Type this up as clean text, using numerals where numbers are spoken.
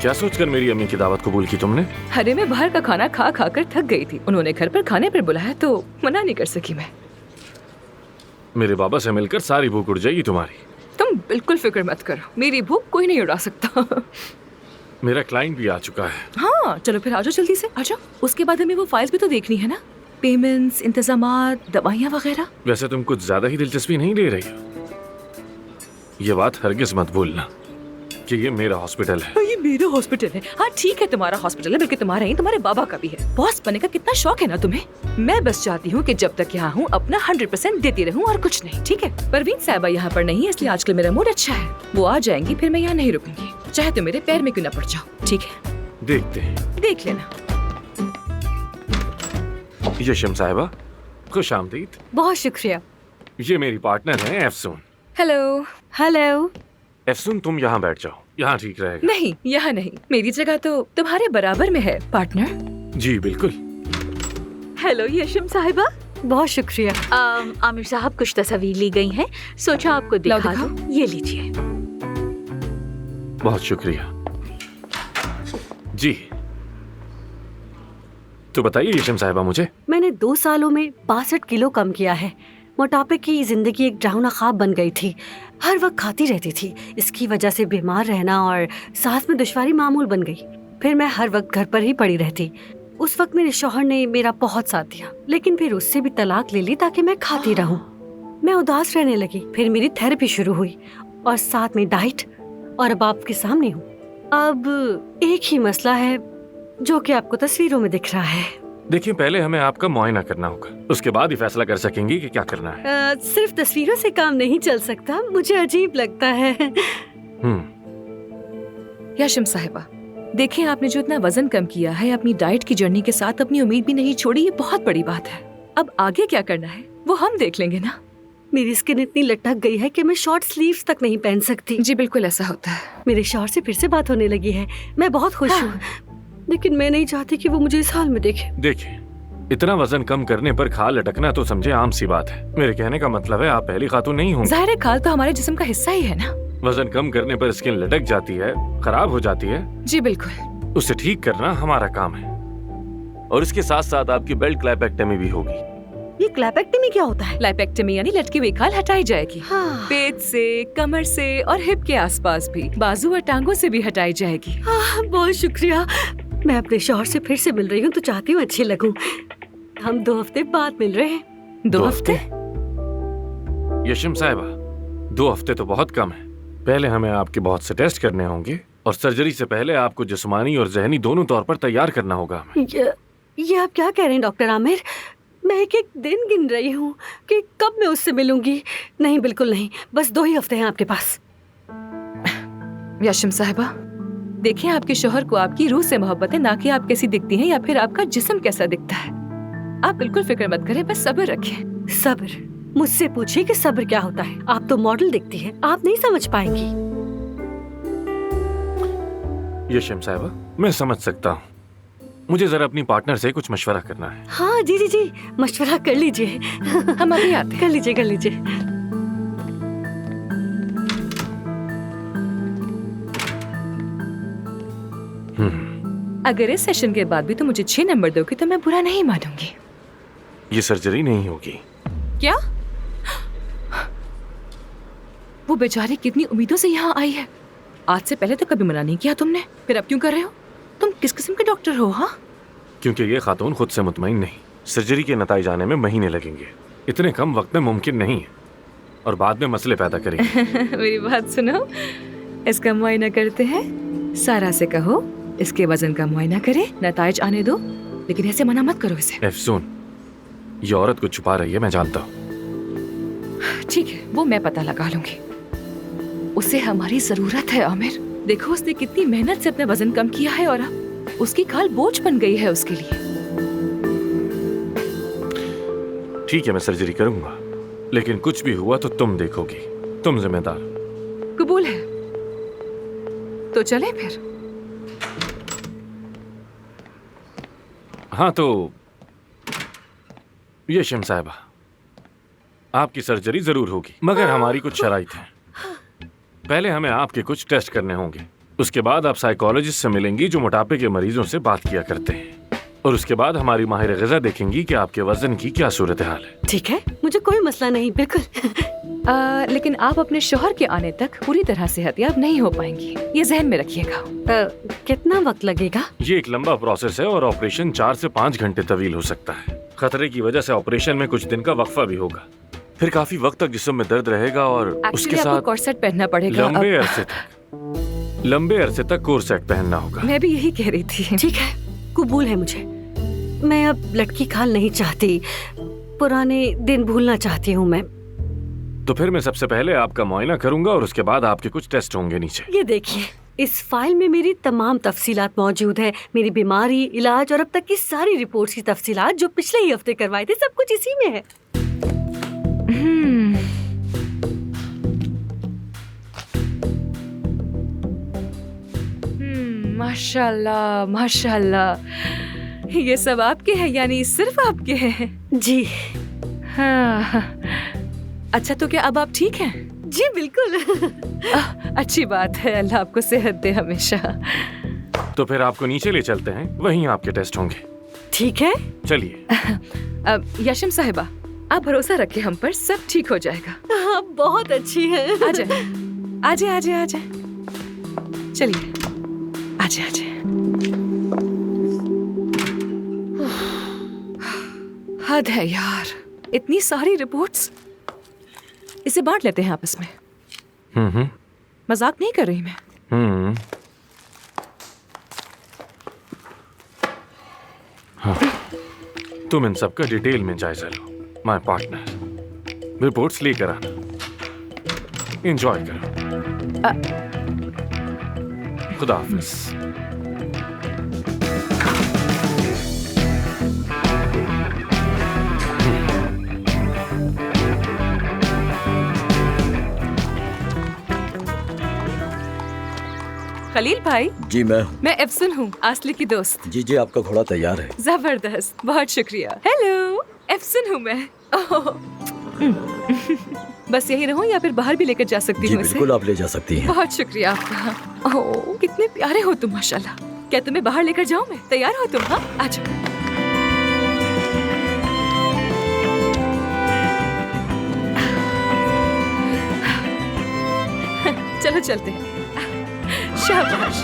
क्या सोचकर मेरी अम्मी की दावत कबूल की तुमने? अरे मैं बाहर का खाना खा खा कर थक गई थी। उन्होंने घर पर खाने पर बुलाया तो मना नहीं कर सकी मैं। मेरे बाबा से मिलकर सारी भूख उड़ जाएगी तुम्हारी। तुम बिल्कुल फिक्र मत करो, मेरी भूख कोई नहीं उड़ा सकता। मेरा क्लाइंट भी आ चुका है। हाँ चलो फिर आ जाओ, जल्दी से आ जाओ। उसके बाद हमें वो फाइल्स भी तो देखनी है ना, पेमेंट्स, इंतजामात, दवाइयाँ वगैरह। वैसे तुम कुछ ज्यादा ही दिलचस्पी नहीं ले रही हो। ये बात हरगिज मत भूलना कि ये मेरा हॉस्पिटल है। ये मेरा हॉस्पिटल है। हाँ ठीक है, तुम्हारा हॉस्पिटल है, बल्कि तुम्हारा ही तुम्हारे बाबा का भी है। बॉस बनने का कितना शौक है ना तुम्हें। मैं बस चाहती हूँ कि जब तक यहाँ हूँ अपना 100% देती रहूँ और कुछ नहीं, ठीक है। परवीन साहिबा यहाँ पर नहीं है, इसलिए आजकल मेरा मूड अच्छा है। वो आ जाएंगी फिर मैं यहाँ नहीं रुकूंगी, चाहे तो मेरे पैर में क्यों न पड़ जाओ, ठीक है। देखते हैं, देख लेना। यशम साहिबा, खुश आमदीद। बहुत शुक्रिया। ये मेरी पार्टनर है एफसून। हेलो। हेलो। एफसून तुम यहाँ बैठ जाओ, यहाँ ठीक रहेगा। नहीं, यहाँ नहीं, मेरी जगह तो तुम्हारे बराबर में है पार्टनर। जी बिल्कुल। हेलो यशम साहिबा। बहुत शुक्रिया। आमिर साहब कुछ तस्वीर ली गई हैं, सोचा आपको दिखा दूं। ये लीजिए। बहुत शुक्रिया। जी तो बताइए यशम साहिबा मुझे। मैंने 2 सालों में 62 किलो कम किया है। मोटापे की जिंदगी एक डरावना ख्वाब बन गई थी। हर वक्त खाती रहती थी। इसकी वजह से बीमार रहना और सांस में दुश्वारी मामूल बन गई। फिर मैं हर वक्त घर पर ही पड़ी रहती। उस वक्त मेरे शौहर ने मेरा बहुत साथ दिया, लेकिन फिर उससे भी तलाक ले ली ताकि मैं खाती रहूं। मैं उदास रहने लगी। फिर मेरी थेरेपी शुरू हुई और साथ में डाइट, और अब आपके सामने हूँ। अब एक ही मसला है जो कि आपको तस्वीरों में दिख रहा है। देखिए, पहले हमें आपका मुआयना करना होगा, उसके बाद ही फैसला कर सकेंगे कि क्या करना है। सिर्फ तस्वीरों से काम नहीं चल सकता, मुझे अजीब लगता है। यशम साहिबा, देखिए आपने जो इतना वजन कम किया है अपनी डाइट की जर्नी के साथ, अपनी उम्मीद भी नहीं छोड़ी, ये बहुत बड़ी बात है। अब आगे क्या करना है वो हम देख लेंगे ना। मेरी स्किन इतनी लटक गई है कि मैं शॉर्ट स्लीव्स तक नहीं पहन सकती। जी बिल्कुल ऐसा होता है। मेरे शौहर से फिर से बात होने लगी है। मैं बहुत खुश हूँ, लेकिन मैं नहीं चाहती कि वो मुझे इस हाल में देखे। देखिए, इतना वजन कम करने पर खाल लटकना तो समझे आम सी बात है। मेरे कहने का मतलब है आप पहली खातून नहीं होंगी। जाहिर है खाल तो हमारे जिस्म का हिस्सा ही है ना। वजन कम करने पर स्किन लटक जाती है, खराब हो जाती है। जी बिल्कुल। उसे ठीक करना हमारा काम है, और इसके साथ साथ आपकी बेल्ट क्लैपेक्टमी भी होगी। ये क्लैपेक्टमी क्या होता है? लाइपेक्टमी यानी लटकी हुई खाल हटाई जाएगी। हाँ। पेट से, कमर से और हिप के आसपास भी, बाजू और टांगों से भी हटाई जाएगी। बहुत शुक्रिया। मैं अपने शौहर से फिर से मिल रही हूँ तो चाहती हूँ अच्छी लगूं। हम 2 हफ्ते बाद मिल रहे हैं। 2 हफ्ते? यशम साहिबा, 2 हफ्ते तो बहुत कम है। पहले हमें आपके बहुत से टेस्ट करने होंगे, और सर्जरी से पहले आपको जिस्मानी और जहनी दोनों तौर पर तैयार करना होगा हमें। ये आप क्या कह रहे हैं डॉक्टर आमिर? मैं एक एक दिन गिन रही हूँ कि कब मैं उससे मिलूंगी। नहीं, बिल्कुल नहीं, बस 2 ही हफ्ते हैं आपके पास। यशम साहिबा, देखिए आपके शोहर को आपकी रूह से मोहब्बत है, ना कि आप कैसी दिखती हैं या फिर आपका जिस्म कैसा दिखता है। आप बिल्कुल फिक्र मत करें, बस सब्र रखें। सब्र? मुझसे पूछिए कि सब्र क्या होता है। आप तो मॉडल दिखती हैं, आप नहीं समझ पाएंगी। यशम साहिबा, मैं समझ सकता हूँ। मुझे जरा अपनी पार्टनर से कुछ मशवरा करना है। हाँ जी जी जी, मशवरा कर लीजिए। हम अभी आते हैं। कर लीजिए, कर लीजिए। अगर इस सेशन के बाद भी तुम मुझे 6 नंबर दोगे तो मैं बुरा नहीं मानूंगी। ये सर्जरी नहीं होगी। क्या? वो बेचारी कितनी उम्मीदों से यहाँ आई है। आज से पहले तो कभी मना नहीं किया तुमने, फिर अब क्यों कर रहे हो? तुम किस किस्म के डॉक्टर हो? हाँ, क्योंकि ये खातून खुद से मुतमईन नहीं। सर्जरी के नताइज आने में महीने लगेंगे। इतने कम वक्त में मुमकिन नहीं है, और बाद में मसले पैदा करेंगे। मेरी बात सुनो, इसका मुआयना करते हैं। सारा से कहो इसके वजन का मुआयना करे, नताइज आने दो, लेकिन ऐसे मना मत करो इसे। एफसून, ये औरत कुछ छुपा रही है, मैं जानता हूँ। ठीक है, वो मैं पता लगा लूंगी। उसे हमारी जरूरत है आमिर। देखो उसने कितनी मेहनत से अपना वजन कम किया है, और अब उसकी खाल बोझ बन गई है उसके लिए। ठीक है, मैं सर्जरी करूंगा, लेकिन कुछ भी हुआ तो तुम देखोगी। तुम जिम्मेदार। कबूल है, तो चले फिर। हाँ तो यशम साहिबा, आपकी सर्जरी जरूर होगी, मगर हमारी कुछ शराइत हैं। पहले हमें आपके कुछ टेस्ट करने होंगे। उसके बाद आप साइकोलॉजिस्ट से मिलेंगी जो मोटापे के मरीजों से बात किया करते हैं, और उसके बाद हमारी माहिर ग़िज़ा देखेंगी कि आपके वजन की क्या सूरत हाल है। ठीक है, मुझे कोई मसला नहीं, बिल्कुल। लेकिन आप अपने शोहर के आने तक पूरी तरह सेहतयाब नहीं हो पाएंगी, ये जहन में रखिएगा। कितना वक्त लगेगा? ये एक लंबा प्रोसेस है और ऑपरेशन 4 से 5 घंटे तवील हो सकता है। खतरे की वजह से ऑपरेशन में कुछ दिन का वक्फा भी होगा, फिर काफी वक्त तक जिस्म में दर्द रहेगा और उसके एक्चुअली आपको साथ कॉर्सेट पहनना पड़ेगा। लंबे अरसे तक कोर्सेट पहनना होगा। मैं भी यही कह रही थी। ठीक है, कबूल है मुझे। मैं अब लड़की खाल नहीं चाहती, पुराने दिन भूलना चाहती हूँ मैं। तो फिर मैं सबसे पहले आपका मुआयना करूंगा और उसके बाद आपके कुछ टेस्ट होंगे नीचे। ये देखिए, इस फाइल में मेरी तमाम तफसीलात मौजूद है। मेरी बीमारी, इलाज और अब तक की सारी रिपोर्ट्स की तफसीलात जो पिछले ही हफ्ते करवाए थे, सब कुछ इसी में है। माशाल्लाह माशाल्लाह, ये सब आपके हैं, यानी सिर्फ आपके हैं? जी हाँ। अच्छा, तो क्या अब आप ठीक हैं? जी बिल्कुल। अच्छी बात है, अल्लाह आपको सेहत दे हमेशा। तो फिर आपको नीचे ले चलते हैं, वहीं आपके टेस्ट होंगे। ठीक है, चलिए। यशम साहिबा, आप भरोसा रखें हम पर, सब ठीक हो जाएगा। आप बहुत अच्छी हैं। आजा आजा आजा आजा, चलिए आजा आजा। हद है यार, इतनी सारी रिपोर्ट्स। इसे बांट लेते हैं आपस में। मजाक नहीं कर रही मैं। हाँ। तुम इन सब का डिटेल में जायजा लो, माय पार्टनर। रिपोर्ट्स लेकर आना, एंजॉय करो। खुदा हाफिज। खलील भाई। जी मैं हूँ। मैं एफसन हूँ, आसली की दोस्त। जी जी, आपका घोड़ा तैयार है। जबरदस्त, बहुत शुक्रिया। हेलो, एफसन हूँ मैं। ओह। बस यही रहूं या फिर बाहर भी लेकर जा सकती जी हूँ इसे? बिल्कुल, आप ले जा सकती हैं। बहुत शुक्रिया आपका। ओह, कितने प्यारे हो तुम, माशाल्लाह। क्या तुम्हें बाहर लेकर जाऊं मैं? तैयार हो तुम? हाँ, आ जाओ। चलो चलते हैं। शाबाश।